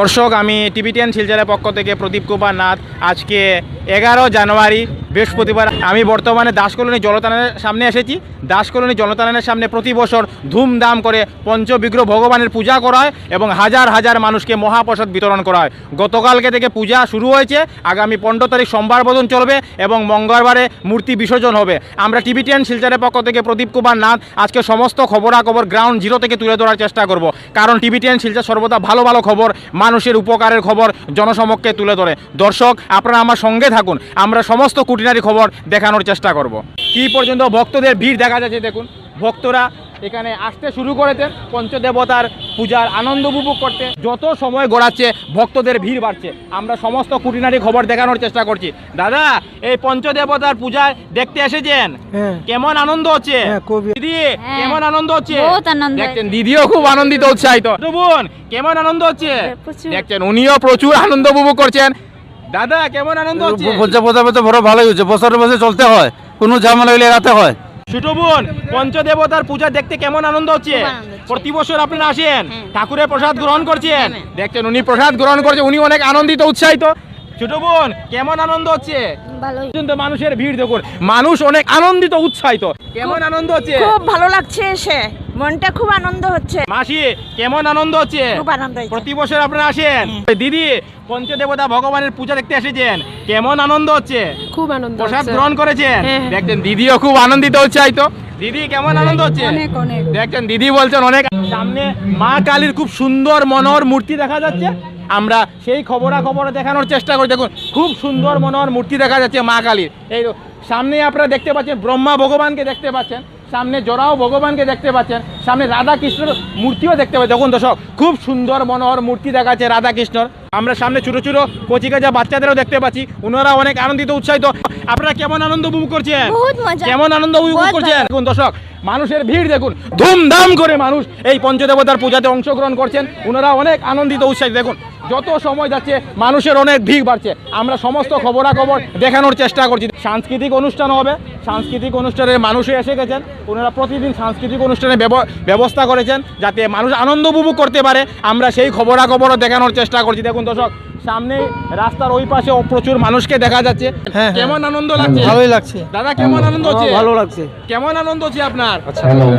দর্শক, আমি টিভি10 শিলচরের পক্ষ থেকে প্রদীপ কুমার নাথ। আজকে 11 জানুয়ারি বৃহস্পতিবার। আমি বর্তমানে দাসকলোনি জলতারণের সামনে এসেছি। দাসকলোনি জলতারণের সামনে প্রতি বছর ধুমধাম করে পঞ্চবিগ্রহ ভগবানের পূজা করা হয় এবং হাজার হাজার মানুষকে মহাপ্রসাদ বিতরণ করা হয়। গতকালকে থেকে পূজা শুরু হয়েছে, আগামী 15 তারিখ সোমবার পর্যন্ত চলবে এবং মঙ্গলবারে মূর্তি বিসর্জন হবে। আমরা টিভি10 শিলচরের পক্ষ থেকে প্রদীপ কুমার নাথ আজকে সমস্ত খবরাখবর গ্রাউন্ড জিরো থেকে তুলে ধরার চেষ্টা করব, কারণ টিভি10 শিলচর সর্বদা ভালো ভালো খবর, মানুষের উপকারের খবর জনসমক্ষে তুলে ধরে। দর্শক, আপনারা আমার সঙ্গে থাকুন, আমরা সমস্ত কুটিনারি খবর দেখানোর চেষ্টা করব। কি পর্যন্ত ভক্তদের ভিড় দেখা যাচ্ছে, দেখুন ভক্তরা এখানে আসতে শুরু করেছেন পঞ্চদেবতার পূজার আনন্দ উপভোগ করতে। যত সময় গড়াচ্ছে ভক্তদের ভিড় বাড়ছে। আমরা সমস্ত কুটিনারি খবর দেখানোর চেষ্টা করছি। দাদা, এই পঞ্চদেবতার পূজায় দেখতে এসেছেন, কেমন আনন্দ হচ্ছে? দিদি, কেমন আনন্দ হচ্ছে? দেখছেন, দিদিও খুব আনন্দিত, উৎসাহিত। বোন, কেমন আনন্দ হচ্ছে? দেখছেন, উনিও প্রচুর আনন্দ উপভোগ করছেন। দাদা, কেমন আনন্দ হচ্ছে? তো বড় ভালোই হচ্ছে, বছরে বছরে চলতে হয়, কোনো ঝামেলা হইলে এড়াতে হয়। ছোট বোন, পঞ্চদেবতার পূজা দেখতে কেমন আনন্দ হচ্ছে? প্রতি বছর আপনারা আসেন, ঠাকুরের প্রসাদ গ্রহণ করছেন। দেখছেন, উনি প্রসাদ গ্রহণ করছেন, উনি অনেক আনন্দিত, উৎসাহিত। ছোট বোন, কেমন আনন্দ হচ্ছে? মানুষের ভিড় দেখুন, মানুষ অনেক আনন্দিত, উৎসাহিত। কেমন আনন্দ হচ্ছে? খুব ভালো লাগছে, এসে মনটা খুব আনন্দ হচ্ছে। মাসি, কেমন আনন্দ হচ্ছে? খুব আনন্দ হচ্ছে। প্রতি বছর আপনারা আসেন। দিদি, পঞ্চদেবতা ভগবানের পূজা দেখতে এসেছেন, কেমন আনন্দ হচ্ছে? খুব আনন্দ প্রসাদ গ্রহণ করেছেন। দেখছেন, দিদিও খুব আনন্দিত, উৎসাহিত। দিদি, কেমন আনন্দ হচ্ছে? দেখছেন, দিদি বলছেন অনেক। সামনে মা কালীর খুব সুন্দর মনোহর মূর্তি দেখা যাচ্ছে। আমরা সেই খবরাখবর দেখানোর চেষ্টা করি। দেখুন, খুব সুন্দর মনোহর মূর্তি দেখা যাচ্ছে মা কালীর। এই সামনে আপনারা দেখতে পাচ্ছেন ব্রহ্মা ভগবানকে দেখতে পাচ্ছেন, সামনে জরাও ভগবানকে দেখতে পাচ্ছেন, সামনে রাধা কৃষ্ণর মূর্তিও দেখতে পাচ্ছেন। দেখুন দর্শক, খুব সুন্দর মনোহর মূর্তি দেখাচ্ছে রাধা কৃষ্ণর। আমরা সামনে ছোট ছোট কচিকাচা বাচ্চাদেরও দেখতে পাচ্ছি, ওনারা অনেক আনন্দিত, উৎসাহিত। আপনারা কেমন আনন্দ উপভোগ করছেন? কেমন আনন্দ উপভোগ করছেন? দেখুন দর্শক, মানুষের ভিড় দেখুন, ধুমধাম করে মানুষ এই পঞ্চদেবতার পূজাতে অংশগ্রহণ করছেন। ওনারা অনেক আনন্দিত, উৎসাহিত। দেখুন, যত সময় যাচ্ছে মানুষের অনেক ভিড় বাড়ছে। আমরা সমস্ত খবরাখবর দেখানোর চেষ্টা করছি। সাংস্কৃতিক অনুষ্ঠান হবে, সাংস্কৃতিক অনুষ্ঠানে মানুষও এসে গেছেন। ওনারা প্রতিদিন সাংস্কৃতিক অনুষ্ঠানের ব্যবস্থা করেছেন যাতে মানুষ আনন্দ উপভোগ করতে পারে। আমরা সেই খবরাখবরও দেখানোর চেষ্টা করছি। দেখুন দর্শক, সামনে রাস্তার ওই পাশে প্রচুর মানুষকে দেখা যাচ্ছে। কেমন আনন্দ লাগছে? ভালোই লাগছে। দাদা, কেমন আনন্দ হচ্ছে? ভালো লাগছে। কেমন আনন্দ হচ্ছে আপনার?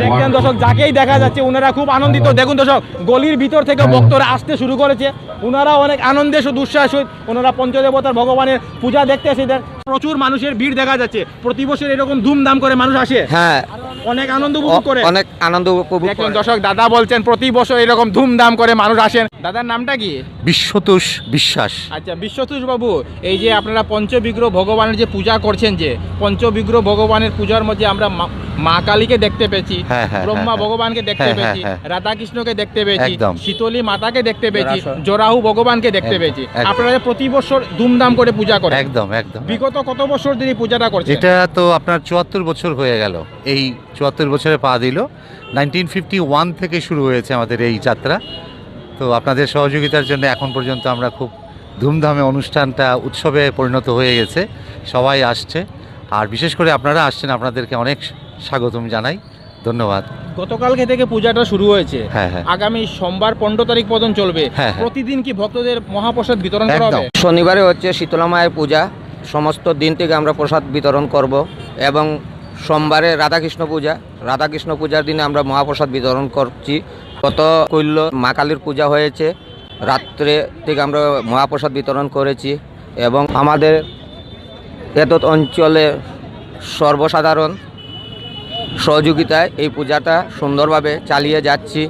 দেখেন দর্শক, যাকেই দেখা যাচ্ছে ওনারা খুব আনন্দিত। দেখুন দর্শক, গলির ভিতর থেকে ভক্তরা আসতে শুরু করেছে। ওনারা অনেক আনন্দের সহিত, উৎসাহের সহিত ওনারা পঞ্চদেবতার ভগবানের পূজা দেখতে এসেছেন। প্রচুর মানুষের ভিড় দেখা যাচ্ছে। প্রতি বছর এরকম ধুমধাম করে মানুষ আসে, অনেক আনন্দ উপভোগ করে, অনেক আনন্দ উপভোগ দেখুন দর্শক, দাদা বলছেন প্রতি বছর এরকম ধুমধাম করে মানুষ আসেন। দাদার নামটা কি? বিশ্বতোষ বিশ্বাস। আচ্ছা, বিশ্বতোষ বাবু, এই যে আপনারা পঞ্চবিগ্রহ ভগবানের যে পূজা করছেন, যে পঞ্চবিগ্রহ ভগবানের পূজার মধ্যে আমরা মা কালীকে দেখতে পেয়েছি, ব্রহ্মা ভগবানকে দেখতে পেয়েছি, রাধা কৃষ্ণকে দেখতে পেয়েছি, শীতলী মাতাকে দেখতে পেয়েছি, জরাহু ভগবানকে দেখতে পেয়েছি। আপনারা প্রতি বছর ধুমধাম করে পূজা করেন। একদম একদম। বিগত কত বছর ধরে পূজাটা করছেন? এটা তো আপনার 74 বছর হয়ে গেল। এই 74 বছরে পা দিল। 1951 থেকে শুরু হয়েছে আমাদের এই যাত্রা। তো আপনাদের সহযোগিতার জন্য এখন পর্যন্ত আমরা খুব ধুমধামে অনুষ্ঠানটা উৎসবে পরিণত হয়ে গেছে। সবাই আসছে, আর বিশেষ করে আপনারা আসছেন, আপনাদেরকে অনেক স্বাগতম জানাই, ধন্যবাদ। গতকালকে থেকে পূজাটা শুরু হয়েছে, আগামী সোমবার 15 তারিখ পর্যন্ত চলবে। প্রতিদিন কি ভক্তদের মহাপ্রসাদ বিতরণ করা হবে? শনিবারে হচ্ছে শীতলা মায়ের পূজা, সমস্ত দিন থেকে আমরা প্রসাদ বিতরণ করব। এবং সোমবারে রাধাকৃষ্ণ পূজা, রাধাকৃষ্ণ পূজার দিনে আমরা মহাপ্রসাদ বিতরণ করছি। গত কৈল্য মা কালীর পূজা হয়েছে, রাত্রে থেকে আমরা মহাপ্রসাদ বিতরণ করেছি। এবং আমাদের এত অঞ্চলে সর্বসাধারণ সহযোগিতায় এই পূজাটা সুন্দরভাবে চালিয়ে যাচ্ছি।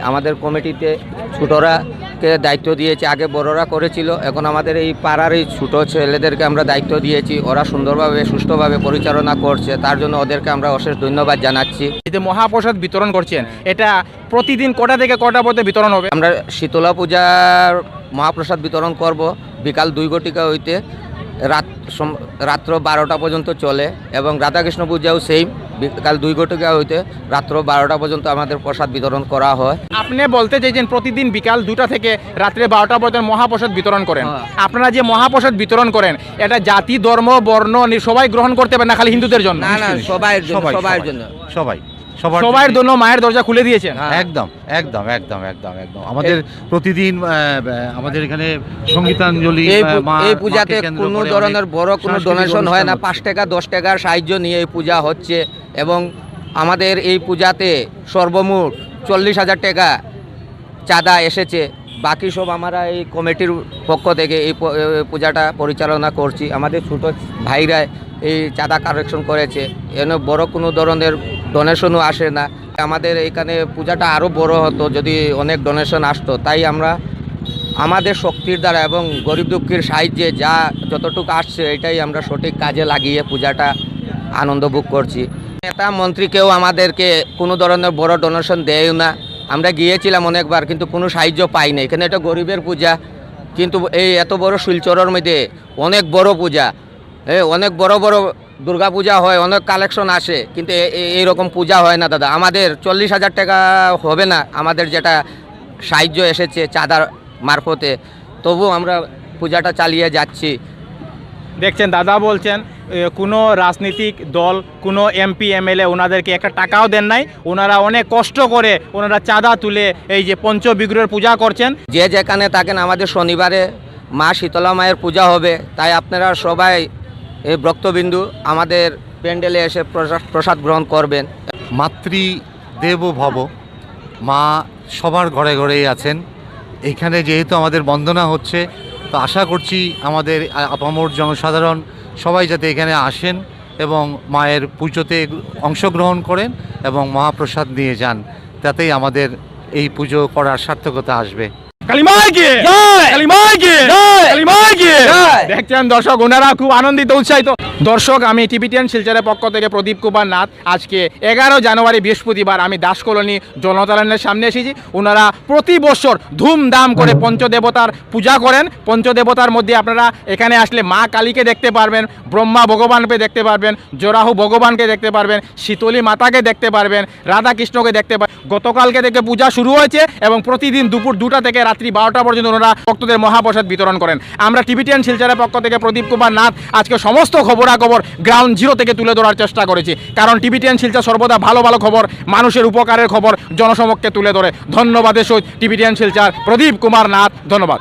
আমাদের কমিটিতে ছোটরাকে দায়িত্ব দিয়েছি, আগে বড়রা করেছিল, এখন আমাদের এই পাড়ার এই ছোটো ছেলেদেরকে আমরা দায়িত্ব দিয়েছি। ওরা সুন্দরভাবে সুষ্ঠুভাবে পরিচালনা করছে, তার জন্য ওদেরকে আমরা অশেষ ধন্যবাদ জানাচ্ছি। এই যে মহাপ্রসাদ বিতরণ করছেন, এটা প্রতিদিন কটা থেকে কটা পর্যন্ত বিতরণ হবে? আমরা শীতলা পূজার মহাপ্রসাদ বিতরণ করব বিকাল 2 ঘটিকা হইতে রাত্র 12টা পর্যন্ত চলে। এবং রাধাকৃষ্ণ পূজাও সেই বিকাল 2 ঘটিকা হইতে রাত্র 12টা পর্যন্ত আমাদের প্রসাদ বিতরণ করা হয়। আপনি বলতে চাইছেন প্রতিদিন বিকাল 2টা থেকে রাত্রে 12টা পর্যন্ত মহাপ্রসাদ বিতরণ করেন। আপনারা যে মহাপ্রসাদ বিতরণ করেন, এটা জাতি ধর্ম বর্ণ সবাই গ্রহণ করতে পারে না, খালি হিন্দুদের জন্য? না, সবাই জন্য, সবার জন্য, সবাই সবার জন্য মায়ের দরজা খুলে দিয়েছেন। একদম একদম একদম একদম একদম আমাদের প্রতিদিন আমাদের এখানে সঙ্গীতাঞ্জলি এই পূজাতে কোনো ধরনের বড় কোনো ডোনেশন হয় না, 5 টাকা 10 টাকার সাহায্য নিয়ে এই পূজা হচ্ছে এবং আমাদের এই পূজাতে সর্বমোট 40,000 টাকা চাঁদা এসেছে। বাকি সব আমরা এই কমিটির পক্ষ থেকে এই পূজাটা পরিচালনা করছি। আমাদের ছোটো ভাইরা এই চাঁদা কালেকশন করেছে, এনে বড় কোনো ধরনের ডোনেশনও আসে না। আমাদের এখানে পূজাটা আরও বড় হতো যদি অনেক ডোনেশন আসতো, তাই আমরা আমাদের শক্তির দ্বারা এবং গরিব দুঃখীর সাহায্যে যা যতটুকু আসছে এটাই আমরা সঠিক কাজে লাগিয়ে পূজাটা আনন্দ ভোগ করছি। নেতা মন্ত্রীকেও আমাদেরকে কোনো ধরনের বড় ডোনেশন দেয়ও না। আমরা গিয়েছিলাম অনেকবার কিন্তু কোনো সাহায্য পাই না। এখানে একটা গরিবের পূজা, কিন্তু এই এত বড় শিলচরের মধ্যে অনেক বড় পূজা, অনেক বড় বড় দুর্গা পূজা হয়, অনেক কালেকশন আসে, কিন্তু এইরকম পূজা হয় না দাদা। আমাদের 40,000 টাকা হবে না আমাদের যেটা সাহায্য এসেছে চাঁদার মারফতে, তবু আমরা পূজাটা চালিয়ে যাচ্ছি। দেখছেন দাদা বলছেন কোনো রাজনৈতিক দল, কোনো এমপি এমএলএ ওনাদেরকে একটা টাকাও দেন নাই, ওনারা অনেক কষ্ট করে ওনারা চাঁদা তুলে এই যে পঞ্চবিগ্রহের পূজা করছেন। যে যেখানে থাকেন আমাদের শনিবারে মা শীতলা মায়ের পূজা হবে, তাই আপনারা সবাই এই ভক্তবিন্দু আমাদের প্যান্ডেলে এসে প্রসাদ গ্রহণ করবেন। মাতৃদেবো ভব, মা সবার ঘরে ঘরেই আছেন। এখানে যেহেতু আমাদের বন্দনা হচ্ছে, তো আশা করছি আমাদের আপামর জনসাধারণ সবাই যাতে এখানে আসেন এবং মায়ের পুজোতে অংশগ্রহণ করেন এবং মহাপ্রসাদ নিয়ে যান, তাতেই আমাদের এই পুজো করার সার্থকতা আসবে। দেখছেন দর্শক, ওনারা খুব আনন্দিত উৎসাহিত। দর্শক, আমি টিভিটিএন শিলচরের পক্ষ থেকে প্রদীপ কুমার নাথ। আজকে 11 জানুয়ারি বৃহস্পতিবার আমি দাস কলোনি জনতারণের সামনে এসেছি। ওনারা প্রতি বছর ধুমধাম করে পঞ্চদেবতার পূজা করেন। পঞ্চদেবতার মধ্যে আপনারা এখানে আসলে মা কালীকে দেখতে পারবেন, ব্রহ্মা ভগবানকে দেখতে পারবেন, জরাহু ভগবানকে দেখতে পারবেন, শীতলী মাতাকে দেখতে পারবেন, রাধা কৃষ্ণকে দেখতে পারবেন। গতকালকে থেকে পূজা শুরু হয়েছে এবং প্রতিদিন দুপুর 2টা থেকে রাত্রি 12টা পর্যন্ত ওনারা ভক্তদের মহাপ্রসাদ বিতরণ করেন। আমরা টিভিটিএন শিলচরের পক্ষ থেকে প্রদীপ কুমার নাথ আজকে সমস্ত খবরাখবর গ্রাউন্ড জিরো থেকে তুলে ধরার চেষ্টা করেছি, কারণ টিভিটিএন শিলচর সর্বদা ভালো ভালো খবর, মানুষের উপকারের খবর জনসমক্ষে তুলে ধরে। ধন্যবাদের সহিত টিভিটিএন শিলচর প্রদীপ কুমার নাথ, ধন্যবাদ।